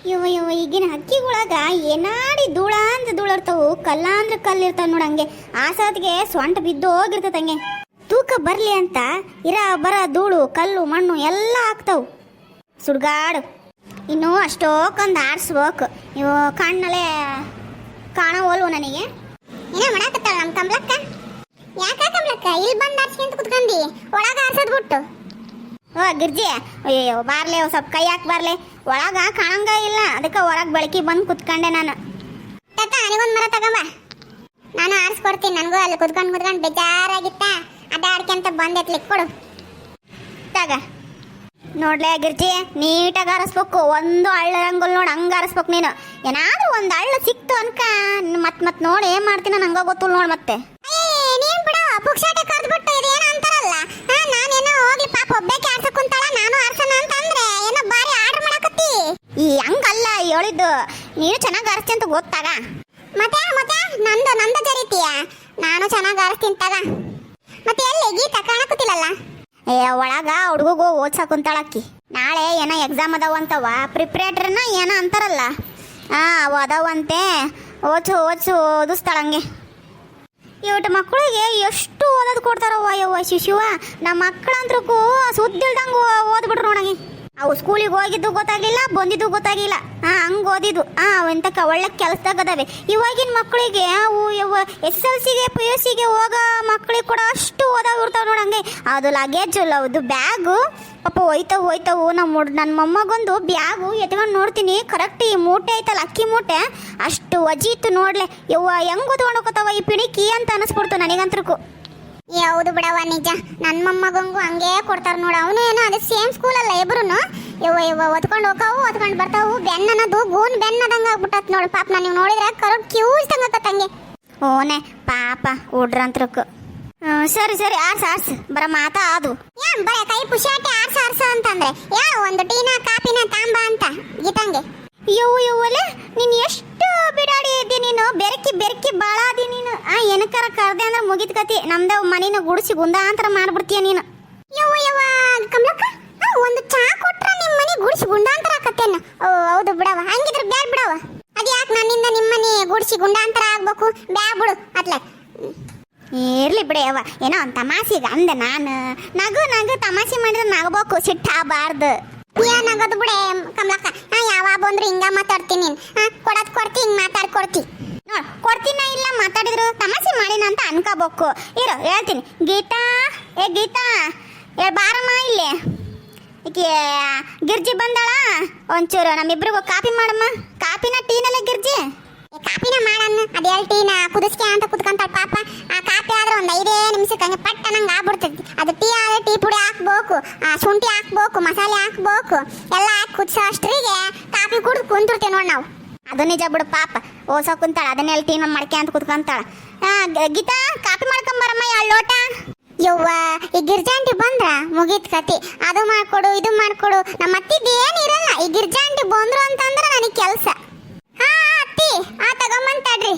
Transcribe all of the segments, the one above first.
ಈಗಿನ ಹಕ್ಕಿಗಳಾಗ ಏನಾಡಿ ಧೂಳ ಅಂದ್ರೆ ಧೂಳ ಇರ್ತಾವು, ಕಲ್ಲ ಅಂದ್ರೆ ಕಲ್ಲು ಇರ್ತಾವ ನೋಡಂಗೆ. ಆ ಸತಿಗೆ ಸೊಂಟ ಬಿದ್ದು ಹೋಗಿರ್ತದಂಗೆ. ತೂಕ ಬರ್ಲಿ ಅಂತ ಬರ ಧೂಳು ಕಲ್ಲು ಮಣ್ಣು ಎಲ್ಲ ಹಾಕ್ತಾವು. ಸುಡ್ಗಾಡು ಇನ್ನು ಅಷ್ಟೊಂದು ಆರಿಸ್ಬೇಕು. ಇವು ಕಣ್ಣಲ್ಲೇ ಕಾಣವಲ್ವು ನನಗೆ. ಏನ ಮಾಡಾಕತ್ತಾಳ ನಮ್ಮ ಕಮಲಕ್ಕ? ಯಾಕ ಕಮಲಕ್ಕ ಇಲ್ಲಿ ಬಂದು ಆರ್ಸ್ಕೊಂತ ಕುತ್ಕೊಂಡಿ ಒಳಗ ಆರ್ಸದ್ ಬಿಟ್ಟು? ಓ ಗಿರ್ಜಿ, ಅಯ್ಯೋ ಬಾರ್ಲೆ ಸ್ವಲ್ಪ ಕೈ ಹಾಕಿ ಬಾರ್ಲೆ. ಒಳಗ ಕಾಣಂಗ ಇಲ್ಲ, ಅದಕ್ಕೆ ಹೊರಗೆ ಬೆಳಕಿ ಬಂದು ಕುತ್ಕೊಂಡೆ ನಾನು. ತಾತ ನನಗೊಂದು ಮರ ತಗೊಂಬ, ನಾನು ಆರಿಸ್ಕೊಡ್ತೀನಿ. ನನಗೂ ಅಲ್ಲಿ ಕುತ್ಕೊಂಡು ಬೇಜಾರಾಗಿತ್ತ, ಅಡ್ಡಾಡ್ಕೊಂತ ಬಂದೆತ್ಲಿಕ್ಕೆ ಕೊಡು. ತಗ ನೋಡ್ಲೆ ಗಿರ್ಜಿ, ನೀಟಾಗಿ ಆರಿಸ್ಬೇಕು. ಒಂದು ಹಳ್ಳ ರಂಗೋಲ್ ನೋಡಿ ಹಂಗೆ ಆರಿಸ್ಬೇಕು ನೀನು. ಏನಾದ್ರೂ ಒಂದು ಹಳ್ಳ ಸಿಕ್ತು ಅನ್ಕ ಮತ್ ನೋಡಿ ಏನ್ ಮಾಡ್ತೀನಿ ನಂಗೆ ಗೊತ್ತಿಲ್ಲ ನೋಡಿ. ಮತ್ತೆ ನೀನ್ ಬಿಡು, ಪುಕ್ಷಾಟೆ ಕರ್ದ್ಬಿಟ್ಟು ಇದೇನ ಅಂತಾರಲ್ಲ, ನಾನೇನೋ ಹೋಗ್ಲಿ ಪಾಪ ಒಬ್ಬಕ್ಕೆ ಆರ್ಸಕ್ ಕುಂತಾಳ, ನಾನು ಆರ್ಸನ ಅಂತ ಅಂದ್ರೆ ಏನೋ ಬಾರಿ ಆರ್ಡರ್ ಮಾಡಕತ್ತಿ. ಈ ಹಂಗಲ್ಲ ಹೇಳಿದ್ದು, ನೀನು ಚೆನ್ನಾಗಿ ಆರಿಸ್ತಿ ಅಂತ ಗೊತ್ತಾಗ. ಮತ್ತೆ ನಂದು ಜರಿತೀಯ, ನಾನು ಚೆನ್ನಾಗಿ ಆರಿಸ್ತೀನಿ ತಗ. ಮತ್ತೆ ಎಲ್ಲಿ ಗೀತಾ ಕಾಣಕತ್ತಿಲ್ಲಲ್ಲ? ಒಳಗ ಹುಡುಗಗೂ ಓದ್ಸಕ್ ಕುಂತಾಳಕ್ಕಿ. ನಾಳೆ ಏನೋ ಎಕ್ಸಾಮ್ ಅದಾವಂತವ, ಪ್ರಿಪ್ರೇಟರ್ನ ಏನೋ ಅಂತಾರಲ್ಲ, ಅವು ಅದಾವಂತೆ. ಓದಿಸು ಓದಿಸ್ತಾಳಂಗೆ. ಇವತ್ತು ಮಕ್ಕಳಿಗೆ ಎಷ್ಟು ಓದೋದು ಕೊಡ್ತಾರವ್ವ. ಯವ್ವ ಶಿಶುವ, ನಮ್ಮ ಮಕ್ಕಳಂತ್ರಕ್ಕೂ ಸುದ್ದಿಲ್ದಂಗೆ ಓದ್ಬಿಟ್ರು ನೋಡಂಗೆ. ಅವು ಸ್ಕೂಲಿಗೆ ಹೋಗಿದ್ದು ಗೊತ್ತಾಗಿಲ್ಲ, ಬಂದಿದ್ದು ಗೊತ್ತಾಗಿಲ್ಲ. ಹಂಗೆ ಓದಿದ್ದು ಎಂತಕ್ಕ ಒಳ್ಳೆ ಕೆಲಸದಾಗ ಅದಾವೆ. ಇವಾಗಿನ ಮಕ್ಕಳಿಗೆ ಅವು SSLCಗೆ PUCಗೆ ಹೋಗೋ ಮಕ್ಕಳಿಗೆ ಕೂಡ ಅಷ್ಟು ಓದಾಗಿರ್ತಾವೆ ನೋಡಂಗೆ. ಅದು ಲಗೇಜ್ ಅಲ್ಲ, ಅದು ಬ್ಯಾಗು ಪಾಪ ಹೋಯ್ತಾವು. ನನ್ನ ಮೊಮ್ಮಗೊಂದು ಬ್ಯಾಗು ಎತ್ಕೊಂಡು ನೋಡ್ತೀನಿ, ಕರೆಕ್ಟ್ ಈ ಮೂಟೆ ಐತಲ್ಲ ಅಕ್ಕಿ ಮೂಟೆ ಅಷ್ಟು ವಜಿ ಇತ್ತು ನೋಡ್ಲೆ. ಯವ್ವ ಹೆಂಗೆ ಓದ್ಕೊಂಡು ಹೋಗ್ತಾವ ಈ ಪಿಣಿಕಿ ಅಂತ ಅನಿಸ್ಬಿಡ್ತು ನನಗಂತ್ರಕ್ಕೂ. ಹೌದು ಬಿಡವ, ನಿಜ. ನನ್ನ ಮೊಮ್ಮಗಂಗೂ ಹಂಗೆ ಕೊಡ್ತಾರ ನೋಡ. ಅವನು ಏನೋ ಅದೇ ಸೇಮ್ ಸ್ಕೂಲ್ ಅಲ್ಲ ಇಬ್ರುನು. ಯವ್ವ ಓದ್ಕೊಂಡು ಹೋಗಾವು, ಓದ್ಕೊಂಡು ಬರ್ತಾವು. ಬೆನ್ನದು ಗೂನ್ ಬೆನ್ನದಂಗ ಆಗ್ಬಿಟ್ಟತ್ ನೋಡು. ಪಾಪ ನೀವು ನೋಡಿದ್ರೆ ಕರೆಕ್ಟ್ ಕ್ಯೂಸ್ ತಂಗತ್ತಂಗೆ. ಓನೆ ಪಾಪ ಹುಡ್ರಂತ್ರಕ್ಕೂ. ಸರಿ ಆರ್ಸ್ ಬರ ಮಾತಾ ಅದು ಬರ ಕೈ ಪುಷಾಟೆ ಆರ್ಸ ಅಂತಂದ್ರೆ ಒಂದು ಟೀನ ಕಾಪಿನ ತಾಂಬ ಅಂತ ಗೀತಂಗೆ. ಯವ್ವಲೆ ನೀನು ಎಷ್ಟು ಬಿಡಾಡಿ ಇದ್ದಿ ನೀನು. ಬೆರಕಿ ಬಾಳ ಅದಿ ನೀನು. ಏನಕ್ಕಾರ ಕರ್ದೆ ಅಂದ್ರೆ ಮುಗಿದ ಕತಿ. ನಮ್ದ ಮನಿನ ಗುಡಿಸಿ ಗುಂಡಾಂತರ ಮಾಡ್ಬಿಡ್ತೀಯ ನೀನು. ಯವ್ವ ಕಮಲಕ್ಕ, ಒಂದು ಚಾ ಕೊಟ್ರ ನಿಮ್ಮ ಮನೆ ಗುಡಿಸಿ ಗುಂಡಾಂತರ ಆಕತ್ತೇನು? ಹೌದು ಬಿಡವ, ಹಂಗಿದ್ರೆ ಬ್ಯಾಡ್ ಬಿಡವ. ಅದು ಯಾಕೆ ನನ್ನಿಂದ ನಿಮ್ಮ ಮನೆ ಗುಡಿಸಿ ಗುಂಡಾಂತರ ಆಗ್ಬೇಕು? ಬ್ಯಾ ಬಿಡು ಅತ್ಲ. ಇರ್ಲಿ ಬಿಡ ಯವ್ವ, ಏನೋ ಒಂದು ತಮಾಷೆಗೆ ಅಂದೆ ನಾನು. ನಗು ತಮಾಷೆ ಮಾಡಿದ್ರೆ ನಗಬೇಕು, ಸಿಟ್ಟಾಗಬಾರ್ದು. ಏನಾಗೋದು ಬಿಡೆ ಕಮಲಕ್ಕ, ಯಾವಾಗ ಬಂದ್ರು ಹಿಂಗ ಮಾತಾಡ್ತೀನಿ ನೀನು. ಕೊಡೋದು ಕೊಡ್ತಿ, ಹಿಂಗೆ ಮಾತಾಡ್ಕೊಡ್ತಿ. ನೋಡ್ ಕೊಡ್ತೀನ ಇಲ್ಲ ಮಾತಾಡಿದ್ರು ತಮಾಷೆ ಮಾಡಿನ ಅಂತ ಅನ್ಕೋಬೇಕು. ಇರೋ ಹೇಳ್ತೀನಿ. ಗೀತಾ ಬಾರಮ್ಮ ಇಲ್ಲಿ. ಈಕೆ ಗಿರ್ಜಿ ಬಂದಾಳ, ಒಂಚೂರು ನಮ್ಮಿಬ್ರಿಗೂ ಕಾಪಿ ಮಾಡಮ್ಮ. ಕಾಪಿನ ಟೀನಲ್ಲ ಗಿರ್ಜಿ? ಕಾಪಿನ ಮಾಡನ್ನ, ಅದು ಟೀನ ಕುದಿಸ್ಕೆ ಅಂತ ಕುತ್ಕೊಂತಾಳ ಪಾಪ. ಆ ಕಾಪಿ ಆದ್ರೆ ಒಂದು 5 ನಿಮಿಷಕ್ಕೆ ಹಂಗೆ ಪಟ್ಟ ನಂಗೆ ಆಗ್ಬಿಡ್ತೈತಿ. ಅದು ಟೀ ಆದ್ರೆ ಟೀ ಪುಡಿ ಹಾಕ್ಬೇಕು, ಶುಂಠಿ ಹಾಕ್ಬೇಕು, ಮಸಾಲೆ ಹಾಕ್ಬೇಕು, ಎಲ್ಲ ಹಾಕಿ ಕುದಿಸೋ ಅಷ್ಟ್ರಿಗೆ ಕಾಪಿ ಕುಡಿದು ಕುಂತಿರ್ತೀವಿ ನೋಡಿ ನಾವು. ಅದು ನಿಜ ಬಿಡು, ಪಾಪ ಓಸೋ ಕುಂತಾಳ. ಅದನ್ನೆಲ್ಲ ಟೀನ ಮಾಡ್ಕೆ ಅಂತ ಕುತ್ಕೊಂತಾಳ. ಗೀತಾ ಕಾಪಿ ಮಾಡ್ಕೊಂಬರಮ್ಮ 2 ಲೋಟ. ಯವ್ವ ಈ ಗಿರ್ಜಾಂಟಿ ಬಂದ್ರ ಮುಗೀತ್ ಕತಿ. ಅದು ಮಾಡ್ಕೊಡು ಇದು ಮಾಡ್ಕೊಡು. ನಮ್ಮ ಅತ್ತಿದ್ದು ಏನಿರಲ್ಲ. ಈ ಗಿರ್ಜಾಂಟಿ ಬಂದ್ರು ಅಂತಂದ್ರೆ ನನಗೆ ಕೆಲಸ. ಅತ್ತಿ ತಗೊಂಬಂತಾಡ್ರಿ.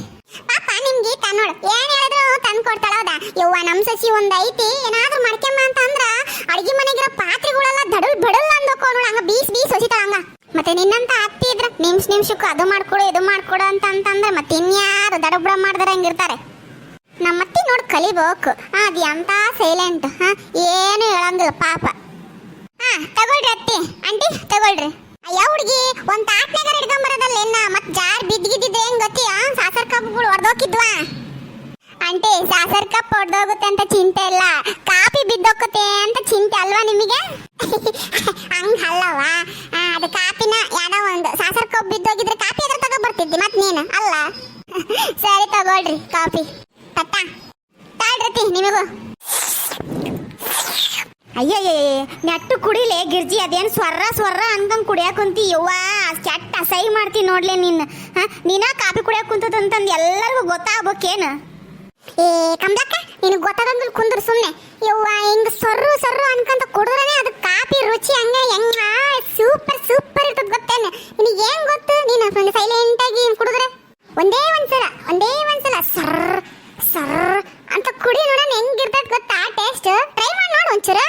ಪಾಪ ನಿಮ್ ಗೀತಾ ನೋಡು ಏನ್ ಹೇಳಿದ್ರು ತಂದು ಕೊಡ್ತಾಳ. ಹೌದಾ ಯವ್ವ, ನಮ್ ಸಸಿ ಒಂದ್ ಐತಿ, ಏನಾದ್ರೂ ಮಾಡ್ಕೆಂಬ ಅಂತಂದ್ರ ಅಡಿಗೆ ಮನೆಗಿರೋ ಪಾತ್ರೆಗಳೆಲ್ಲ ಬಡಲ್ ಅಂದೋಕೋ ನೋಡು, ಹಂಗ ಬೀಸ್ ಹೊಸಿತಾಳ ಹಂಗ. ಮತ್ತೆ ನಿನ್ನಂತ ಅತ್ತಿ ಇದ್ರ ನಿಮಿಷಕ್ಕೂ ಅದು ಮಾಡ್ಕೊಡು ಇದು ಮಾಡ್ಕೊಡು ಅಂತಂದ್ರೆ ಮತ್ತೆ ಇನ್ಯಾರು ದಡಬುಡ ಮಾಡ್ದಾರ ಹಂಗಿರ್ತಾರೆ. ನಮ್ಮತ್ತಿ ನೋಡಿ ಕಲಿಬೇಕು. ಅದು ಎಂತ ಸೈಲೆಂಟ್, ಏನು ಹೇಳಂಗಿಲ್ಲ ಪಾಪ. ತಗೊಳ್ರಿ ಅತ್ತಿ, ಆಂಟಿ ತಗೊಳ್ರಿ. ಅಯ್ಯ ಹುಡುಗಿ, ಒಂದ್ ತಾಟ್ನಾಗ ಹಿಡ್ಕೊಂಬರೋದಲ್ಲ ಎನ್ನ, ಮತ್ ಜಾರ್ ಬಿದ್ದಿದ್ದಿದ್ದೆ ಹೆಂಗ್ ಗೊತ್ತಿ? ಸಾಸರ್ ಕಪ್ಗಳು ಹೊಡೆದೋಗಿದ್ವಾ ಆಂಟಿ? ಸಾಸರ್ ಕಪ್ ಹೊಡೆದೋಗುತ್ತೆ ಅಂತ ಚಿಂತೆ ಇಲ್ಲ, ಕಾಪಿ ಬಿದ್ದೋಗುತ್ತೆ ಅಂತ ಚಿಂತೆ ಅಲ್ವಾ ನಿಮಗೆ? ಹಂಗ ಅಲ್ಲವಾ? ಅದು ಕಾಪಿನ ಯಾರೋ ಒಂದು ಸಾಸರ್ ಕಪ್ ಬಿದ್ದೋಗಿದ್ರೆ ಕಾಪಿ ಅದ್ರ ತಗೋ ಬರ್ತಿದ್ದಿ ಮತ್ ನೀನು ಅಲ್ಲ. ಸರಿ ತಗೊಳ್ರಿ ಕಾಫಿ. ತಾಳ್ರತಿ ನಿಮಗೂ. ಅಯ್ಯಯ್ಯ ನೆಟ್ಟು ಕುಡಿಲೆ ಗಿರ್ಜಿ. ಅದೇನು ಸ್ವರ್ರ ಅನ್ಕಂಗ್ ಕುಡಿಯಾಕ ಕುಂತಿ. ಯವ್ವ ಕೆಟ್ಟ ಅಸಹ್ಯ ಮಾಡ್ತೀನಿ ನೋಡ್ಲೆ ನೀನು. ನೀನ ಕಾಪಿ ಕುಡಿಯಾಕ ಕುಂತದಂತಂದು ಎಲ್ಲರಿಗೂ ಗೊತ್ತಾಗ್ಬೇಕೇನು? ಕಮಲಕ್ಕ, ನಿನಗೆ ಗೊತ್ತಾಗಂಗಿಲ್ಲ ಕುಂದ್ರು ಸುಮ್ಮನೆ. ಯವ್ವ ಹಿಂಗ ಸರ್ರು ಅನ್ಕಂತ ಕುಡಿದ್ರೆ ಅದು ಕಾಪಿ ರುಚಿ ಹೆಂಗ ಸೂಪರ್ ಇರ್ತದ ಗೊತ್ತೇನು? ನಿನಗೆ ಏನ್ ಗೊತ್ತು? ನೀನು ಸೈಲೆಂಟ್ ಆಗಿ ಕುಡಿದ್ರೆ ಒಂದೇ ಒಂದ್ಸಲ ಸರ್ರ ಅಂತ ಕುಡಿ ನೋಡೋಣ ಹೆಂಗಿರ್ತದ ಗೊತ್ತಾ ಟೇಸ್ಟ್. ಟ್ರೈ ಮಾಡಿ ನೋಡು ಒಂಚೂರು.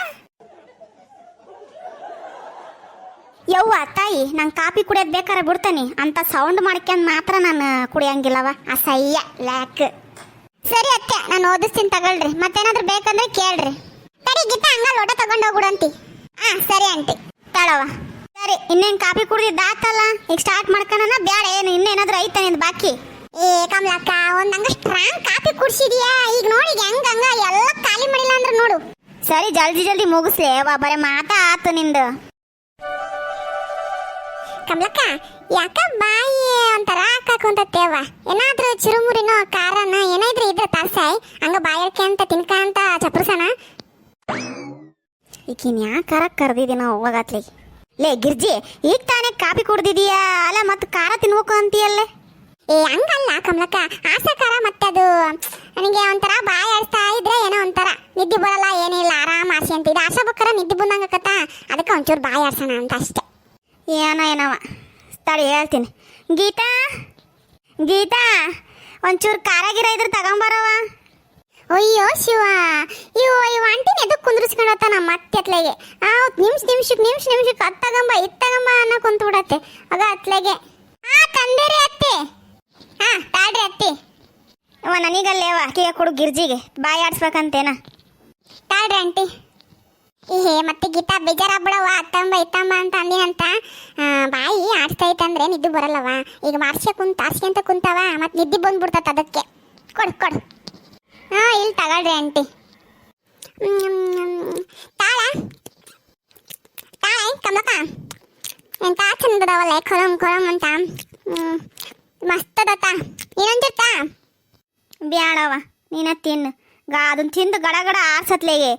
ಯವ್ವ ತಾಯಿ ನಂಗೆ ಕಾಪಿ ಕುಡಿಯೋದು ಬೇಕಾರೆ ಬಿಡ್ತಾನೆ ಅಂತ ಸೌಂಡ್ ಮಾಡ್ಕೊಂಡ್ ಮಾತ್ರ ನಾನು ಕುಡಿಯಂಗಿಲ್ಲವ ಅಸಹ್ಯ ಲ್ಯಾಕ್. ಸರಿ ಅತ್ತೆ, ನಾನು ಓದಿಸ್ತೀನಿ ತಗೊಳ್ರಿ. ಮತ್ತೇನಾದ್ರೂ ಬೇಕಂದ್ರೆ ಕೇಳ್ರಿ. ತಡಿ ಗೀತಾ, ಹಂಗ ಲೋಟ ತಗೊಂಡು ಹೋಗ್ಬಿಡಂತಿ. ಸರಿ ಆಂಟಿ. ತಾಳವ. ಸರಿ ಇನ್ನೇನು ಕಾಪಿ ಕುಡಿದಿದ್ದಾತಲ್ಲ, ಈಗ ಸ್ಟಾರ್ಟ್ ಮಾಡ್ಕೊಳ್ಳೋಣ ಬೇಡ? ಏನು ಇನ್ನೇನಾದ್ರೂ ಐತ ನಿಂದು ಬಾಕಿ? ಏ ಕಮಲಕ್ಕ, ಒಂದ್ ಹಂಗ ಸ್ಟ್ರಾಂಗ್ ಕಾಫಿ ಕುಡ್ಸಿದ್ಯಾ? ಈಗ ನೋಡಿ ಹೆಂಗ ಎಲ್ಲ ಖಾಲಿ ಮಾಡಿಲ್ಲ ಅಂದ್ರೆ ನೋಡು. ಸರಿ ಜಲ್ದಿ ಜಲ್ದಿ ಮುಗಿಸ್ಲಿ ಬರೀ ಮಾತಾ ಆತು ನಿಂದು. ಕಮಲಕ್ಕ, ಯಾಕ ಬಾಯಿ ಒಂಥರ ಹಾಕಾಕೊಂತೇವ? ಏನಾದ್ರೂ ಚಿರುಮುರಿನೋ ಖಾರನ ಏನಾದ್ರೂ ಇದ್ರೆ ತಾಸಾಯ್ ಹಂಗ ಬಾಯಕ್ಕೆ ಅಂತ ತಿನ್ಕಂತ ಚಪ್ರಸನ. ಈಕಿನ್ ಯಾಕಾರ ಕರ್ದಿದ್ದೀನೋ ಹೋಗತ್ಲಿ. ಲೇ ಗಿರ್ಜಿ, ಈಗ ತಾನೇ ಕಾಪಿ ಕುಡ್ದಿದೀಯಾ ಅಲ್ಲ, ಮತ್ತೆ ಖಾರ ತಿನ್ಬೇಕು ಅಂತೀಯಲ್ಲೇ? ಏ ಹಂಗಲ್ಲ ಕಮಲಕ್ಕ, ಆಸಕಾರ ಮತ್ತೆ ಅದು ನನಗೆ ಒಂಥರ ಬಾಯಿ ಆಡ್ತಾ ಇದ್ರೆ ಏನೋ ಒಂಥರ ನಿದ್ದೆ ಬರಲ್ಲ, ಏನಿಲ್ಲ, ಆರಾಮ ಆಸೆ ಅಂತ. ಇದು ಆಸೆ ಬೇಕಾರೆ ನಿದ್ದೆ ಬಂದಂಗಕತ್ತ, ಅದಕ್ಕೆ ಒಂಚೂರು ಬಾಯಿ ಆಡ್ಸೋಣ ಅಂತ ಅಷ್ಟೇ. ಏನವ ತಡಿ ಹೇಳ್ತೀನಿ. ಗೀತಾ ಗೀತಾ, ಒಂಚೂರು ಖಾರ ಗಿರ ಇದ್ರೆ ತಗೊಂಬರವ. ಅಯ್ಯೋ ಶಿವ, ಇವ ಆಂಟಿನ ಎದಕ್ಕೆ ಕುಂದ್ರಿಸ್ಕೊಂಡು ಹೋಗ್ತಾ ನಮ್ಮ ಮತ್ತೆ ಅತ್ಲೆಗೆ. ನಿಮಿಷಕ್ಕೆ ಅದು ತಗೊಂಬ ಇದು ತಗೊಂಬ ಅನ್ನೋ ಕುಂತು ಬಿಡತ್ತೆ. ಆಗ ಅತ್ಲೆಗೆ ತಂದೇರಿ ಅತ್ತೆ. ತಾಳ್ರಿ ಅತ್ತಿ. ಅವ ನನಗಲ್ಲೇವ ಅಕ್ಕಿಗೆ ಕೊಡು ಗಿರ್ಜಿಗೆ, ಬಾಯಿ ಆಡ್ಸ್ಬೇಕಂತೇನ. ತಾಳ್ರಿ ಆಂಟಿ. ಏ ಮತ್ತೆ ಗೀತಾ ಬೇಜಾರಾಗ್ಬಿಡವ, ಅತ್ತಂಬ ಇತ್ತಂಬ ಅಂತ ಅಂದಿನಂತ. ಬಾಯಿ ಆಡ್ಸ್ತೈತಂದ್ರೆ ನಿದ್ದೆ ಬರಲ್ಲವ. ಈಗ ಆರ್ಸ್ಕೊಂತ ಕುಂತಾವ, ಮತ್ತೆ ನಿದ್ದೆ ಬಂದ್ಬಿಡ್ತತ್. ಅದಕ್ಕೆ ಕೊಡು. ಇಲ್ಲಿ ತಗೊಳ್ರಿ ಆಂಟಿ. ತಾಳ ಕಮಲಕ್ಕ, ಎಂತ ಚಂದದವಲ್ಲ ಕೊರಂ ಅಂತ. ಮಸ್ತ್ ಅದತ್ತ. ಏನಂತಿರ್ತಾ? ಬ್ಯಾಡವ ನೀನ ತಿನ್ನು. ಅದನ್ನ ತಿಂದು ಗಡ ಆರ್ಸತ್ಲೆಗೆ.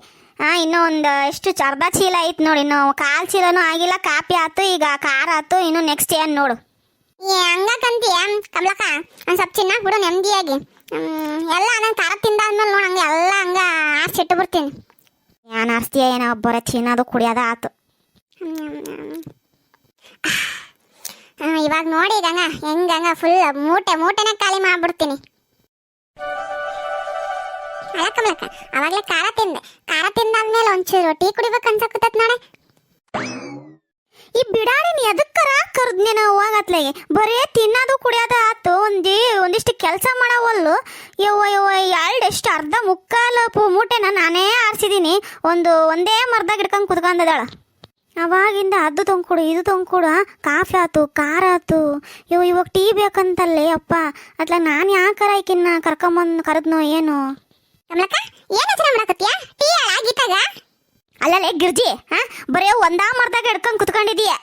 ಇನ್ನೂ ಒಂದು ಎಷ್ಟು ಅರ್ಧ ಚೀಲ ಐತೆ ನೋಡಿ, ಇನ್ನು ಕಾಲು ಚೀಲನೂ ಆಗಿಲ್ಲ. ಕಾಪಿ ಆಯ್ತು, ಈಗ ಖಾರ ಆಯ್ತು, ಇನ್ನು ನೆಕ್ಸ್ಟ್ ಏನು ನೋಡು. ಹಂಗಂತೀಯ ಕಮಲಕ್ಕ? ಒಂದು ಸ್ವಲ್ಪ ಚೆನ್ನಾಗಿ ಬಿಡು ನೆಮ್ಮದಿಯಾಗಿ. ಎಲ್ಲ ನಾನು ಖಾರ ತಿಂದಾದ್ಮೇಲೆ ನೋಡಿ ಹಂಗೆ ಎಲ್ಲ ಹಂಗ ಆರ್ಸಿಟ್ಟು ಬಿಡ್ತೀನಿ. ಏನು ಆರಿಸ್ತೀಯ ಏನೋ, ಬರೋ ಚಿನ್ನದು ಕುಡಿಯೋದ ಆಯ್ತು. ಇವಾಗ ನೋಡಿ ಈಗ ಹೆಂಗಂಗ ಫುಲ್ ಮೂಟೆನೇ ಖಾಲಿ ಮಾಡ್ಬಿಡ್ತೀನಿ. ಅಲ್ಲ ಕಮಲಕ್ಕ, ಅವಾಗಲೇ ಖಾರ ತಿಂದಾದ್ಮೇಲೆ ಒಂಚೂರು ಟೀ ಕುಡಿಬೇಕು ಅನ್ಸಕತ್ತತ್ ನೋಡೆ. ಈ ಬಿಡಾಡಿ ನೀ ಎದಕ್ಕರ ಕರ್ದ್ನೇನ ಹೋಗತ್ಲೆಗೆ? ಬರೇ ತಿನ್ನೋದು ಕುಡಿಯೋದ ಆತು, ಒಂದಿಷ್ಟು ಕೆಲಸ ಮಾಡವಲ್ಲು. ಯವ್ವ ಎರಡು ಅರ್ಧ ಮುಕ್ಕಾಲು ಮೂಟೆನ ನಾನೇ ಆರಿಸಿದೀನಿ. ಒಂದೇ ಮರದಾಗ ಹಿಡ್ಕೊಂಡು ಕುತ್ಕೊಂಡದಾಳ. ಅವಾಗಿಂದ ಅದು ತೊಂದ್ಕೊಡು ಇದು ತೊಂದ್ಕೊಡು, ಕಾಫಿ ಆತು ಖಾರ ಆತು. ಇವಾಗ ಟೀ ಬೇಕಂತಲ್ಲೇ ಅಪ್ಪ. ಅತ್ಲಾಗ ನಾನು ಯಾಕಾರ ಈಕಿನ್ನ ಕರ್ದ್ನೋ ಏನು? ಕಮಲಕ್ಕ, ಏನು ಯೋಚನೆ ಮಾಡಕತ್ತೀಯ? ಟೀ ಆಗೀತಾಗ? ಅಲ್ಲಲ್ಲೇ ಗಿರ್ಜಿ, ಬರೀ ಒಂದಾ ಮರದಾಗ ಹಿಡ್ಕೊಂಡು ಕುತ್ಕೊಂಡಿದೀಯ.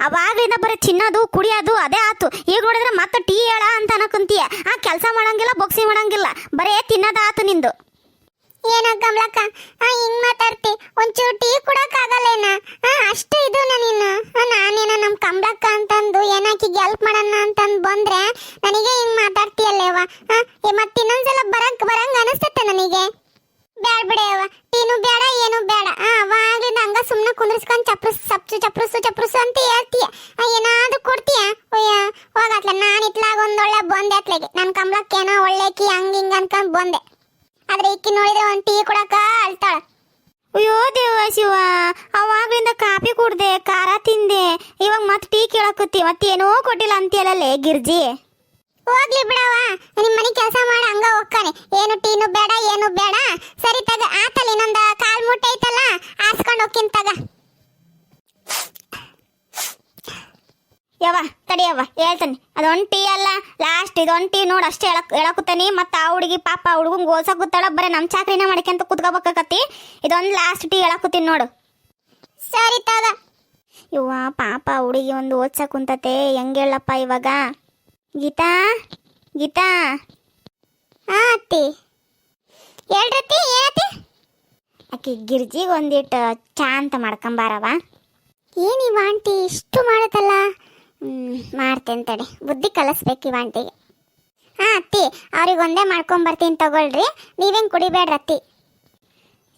ಅವಾಗ್ಲಿಂದ ಬರೀ ತಿನ್ನೋದು ಕುಡಿಯೋದು ಅದೇ ಆತು. ಈಗ ನೋಡಿದ್ರೆ ಮತ್ತೆ ಟೀ ಹೇಳ ಅಂತ ಅನ್ನಕಂತೀಯ. ಕೆಲಸ ಮಾಡಂಗಿಲ್ಲ, ಬೊಕ್ಸಿ ಮಾಡಂಗಿಲ್ಲ, ಬರೀ ತಿನ್ನೋದ ಆತು ನಿಂದು. ಏನೋ ಕಮಲಕ್ಕ ಹಿಂಗ್ ಮಾತಾಡ್ತಿ? ಒಂಚೂರು ಟೀ ಕುಡಕ್ಕಾಗಲ್ಲೇನ? ಅಷ್ಟು ಇದು ನಾನೇನೋ ನಮ್ಮ ಕಮಲಕ್ಕ ಅಂತಂದು ಏನಾಕಿಗೆ ಹೆಲ್ಪ್ ಮಾಡೋಣ ಅಂತಂದು ಬಂದ್ರೆ ನನಗೆ ಹಿಂಗ್ ಮಾತಾಡ್ತೀಯಲ್ಲೇವ? ಮತ್ತೆ ಇನ್ನೊಂದ್ಸಲ ಬರಂಗ ಅನಿಸ್ತತೆ ನನಗೆ. ಬೇಡ ಬಿಡೆಯವ, ಟೀನು ಬೇಡ ಏನು ಬೇಡ. ಅವಾಗ್ಲಿಂದ ಹಂಗ ಸುಮ್ಮನೆ ಕುಂದ್ರಿಸ್ಕೊಂಡು ಚಪ್ರಸು ಅಂತ ಹೇಳ್ತೀಯ. ಏನಾದ್ರೂ ಕೊಡ್ತೀಯ? ಹೋಗತ್ಲ, ನಾನು ಇತ್ಲಾಗ ಒಂದೊಳ್ಳೆ ಬಂದೆ ಅತ್ಲೆಗೆ. ನನ್ನ ಕಮಲಕ್ಕೇನೋ ಒಳ್ಳೆಕಿ ಹಿಂಗ ಅನ್ಕೊಂಡ್ ಬಂದೆ. ಆದ್ರೆ ಇಕ್ಕಿ ನೋಡಿದ್ರೆ ಒಂದು ಟೀ ಕೊಡಕ ಅಳ್ತಾಳ. ಅಯ್ಯೋ ದೇವ ಶಿವ, ಅವಾಗ್ಲಿಂದ ಕಾಫಿ ಕುಡ್ದೆ ಖಾರ ತಿಂದೆ, ಇವಾಗ ಮತ್ತೆ ಟೀ ಕೇಳಕತ್ತಿ. ಮತ್ತೇನೋ ಕೊಟ್ಟಿಲ್ಲ ಅಂತೀಯಲ್ಲೇ ಗಿರ್ಜಿ. ಹೋಗ್ಲಿ ಬಿಡವ, ನಿಮ್ಮ ಮನೆ ಕೆಲಸ ಮಾಡಿ ಹಂಗ ಹೋಗ್ತಾನೆ. ಏನು ಟೀನು ಬೇಡ ಏನು ಬೇಡ. ಸರಿ ತಗ, ಆತಲ್ಲ ಇನ್ನೊಂದು ಕಾಲ್ ಮೂಟೆ ಐತಲ್ಲ, ಆರ್ಸ್ಕೊಂಡು ಹೋಗ್ತೀನಿ ತಗ. ಯವ್ವ ತಡಿಯವ್ವ ಹೇಳ್ತಾನೆ. ಅದೊಂದು ಟೀ ಅಲ್ಲ, ಲಾಸ್ಟ್ ಇದೊಂದು ಟೀ ನೋಡು ಅಷ್ಟೇ ಹೇಳಕುತ್ತಾನೆ. ಮತ್ತು ಆ ಹುಡುಗಿ ಪಾಪ ಆ ಹುಡುಗಂಗೆ ಓದ್ಸಕ್ ಕೂತಾಳ, ಬರೀ ನಮ್ಮ ಚಾಕ್ರಿನ ಮಾಡ್ಕೊಂತ ಕುತ್ಕೋಬೇಕಾಕತಿ. ಇದೊಂದು ಲಾಸ್ಟ್ ಟೀ ಹೇಳಕುತ್ತೀನಿ ನೋಡು. ಸರಿ ತಗ. ಇವ್ವ ಪಾಪ ಹುಡುಗಿ ಒಂದು ಓದ್ಸಕ್ ಕುಂತತೆ, ಹೆಂಗೆ ಹೇಳಪ್ಪ ಇವಾಗ? ಗೀತಾ ಅತ್ತಿ ಹೇಳ್ರತ್ತಿ, ಏನತ್ತಿ? ಆಕಿ ಗಿರ್ಜಿಗೆ ಒಂದಿಟ್ಟು ಚಾ ಅಂತ ಮಾಡ್ಕೊಂಬಾರವ. ಏನಿವ ಆಂಟಿ ಇಷ್ಟು ಮಾಡತ್ತಲ್ಲ? ಮಾಡ್ತೇನೆ ತಡಿ, ಬುದ್ಧಿ ಕಲಿಸ್ಬೇಕು ಇವ ಆಂಟಿಗೆ. ಅತ್ತಿ ಅವ್ರಿಗೆ ಒಂದೇ ಮಾಡ್ಕೊಂಬರ್ತೀನಿ ತಗೊಳ್ರಿ, ನೀವೇನು ಕುಡಿಬೇಡ್ರತ್ತಿ.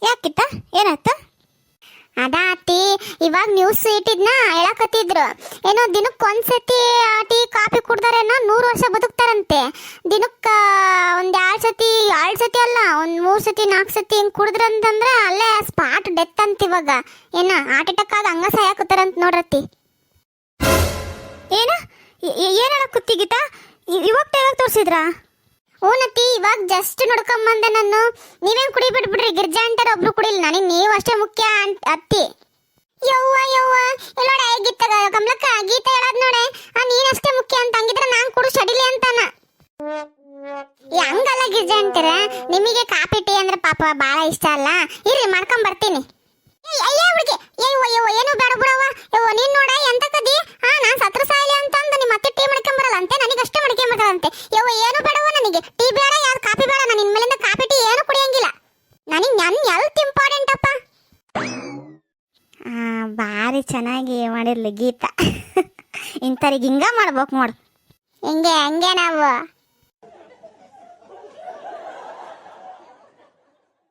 ಯಾಕಿತ್ತ ಏನಾಯ್ತು? ಅದಾ ಅತ್ತಿ, ಇವಾಗ ನ್ಯೂಸ್ ಇಟ್ಟಿದ್ನ ಹೇಳಕತ್ತಿದ್ರು. ಏನೋ ದಿನಕ್ಕೊಂದ್ಸತಿ ಟೀ ಕಾಫಿ ಕುಡ್ದಾರೇನೋ 100 ವರ್ಷ ಬದುಕ್ತಾರಂತೆ. ದಿನಕ್ಕೆ ಒಂದು 2 ಸತಿ ಅಲ್ಲ, ಒಂದು 3 ಸತಿ 4 ಸತಿ ಹಿಂಗೆ ಕುಡಿದ್ರಂತಂದ್ರೆ ಅಲ್ಲೇ ಸ್ಪಾಟ್ ಡೆತ್ ಅಂತ. ಇವಾಗ ಏನೋ ಹಾರ್ಟ್ ಅಟ್ಯಾಕ್ ಆಗಿ ಹಂಗ ಸಾಯಾಕತ್ತಾರಂತ ನೋಡ್ರತ್ತಿ. ಏನ ಏನ ಕುತ್ತಿ ಗೀತಾ ಇವಾಗ ತೋರಿಸಿದ್ರಾ? ಓನತ್ತಿ ಇವಾಗ ಜಸ್ಟ್ ನೋಡ್ಕೊಂಬಂದೆ ನಾನು. ನೀವೇನ್ ಕುಡಿ ಬಿಟ್ಬಿಡ್ರಿ, ಗಿರ್ಜಾ ಅಂತಾರ ಒಬ್ರು ಕುಡಿಲ್ಲ, ನನಗೆ ನೀವು ಅಷ್ಟೇ ಮುಖ್ಯ ಅತ್ತಿ. ಯವ್ವ ಯವ್ವ ಎಲ್ಲೋಡ ಗೀತ ಕಮಲಕ್ಕ ಗೀತ ಹೇಳದ್ ನೋಡೆ, ನೀನಷ್ಟೇ ಮುಖ್ಯ ಅಂತ. ಹಂಗಿದ್ರೆ ನಾನ್ ಕುಡು ಸಡಿಲಿ ಅಂತಾನ. ಹಂಗಲ್ಲ ಗಿರ್ಜಾ ಅಂತೀರ, ನಿಮಗೆ ಕಾಫಿ ಟೀ ಅಂದ್ರೆ ಪಾಪ ಬಾಳ ಇಷ್ಟ ಅಲ್ಲ. ಇರ್ರಿ ಮಾಡ್ಕೊಂಡ್ ಬರ್ತೀನಿ. ಅಯ್ಯ ಹುಡುಗಿ ಏನು ಬೇಡ ಬಿಡವ್ವ. ಯವ್ವ ನೀನ್ ನೋಡ ಎಂತ ಕದಿ, ನಾನ್ ಸತ್ರ ಸಾಯಲಿ ಅಂತ ಅಂದ ನಿಮ್ಮ ಮತ್ತೆ ಟೀ ಮಾಡ್ಕೊಂಡ್ ಬರಲ್ಲ ಅಂತೆ, ನನಗೆ ಅಷ್ಟೇ ಮಾಡ್ಕೊಂಡ್ ಬರಲ್ಲಂತೆ. ಯವ್ವ ಏನು ಬೇಡವ, ನನಗೆ ಟೀ ಬೇಡ, ಯಾವ್ದು ಕಾಫಿ ಬೇಡ. ನಾನು ಇನ್ಮೇಲಿಂದ ಕಾಫಿ ಟೀ ಏನು ಕುಡಿಯಂಗಿಲ್ಲ. ನನಗೆ ನನ್ನ ಹೆಲ್ತ್ ಇಂಪಾರ್ಟೆಂಟ್ ಅಪ್ಪ. ಭಾರಿ ಚೆನ್ನಾಗಿ ಮಾಡಿರ್ಲಿ ಗೀತಾ. ಇಂಥವ್ರಿಗೆ ಹಿಂಗ ಮಾಡ್ಬೇಕು ನೋಡು. ಹಿಂಗೆ ಹಂಗೆ ನಾವು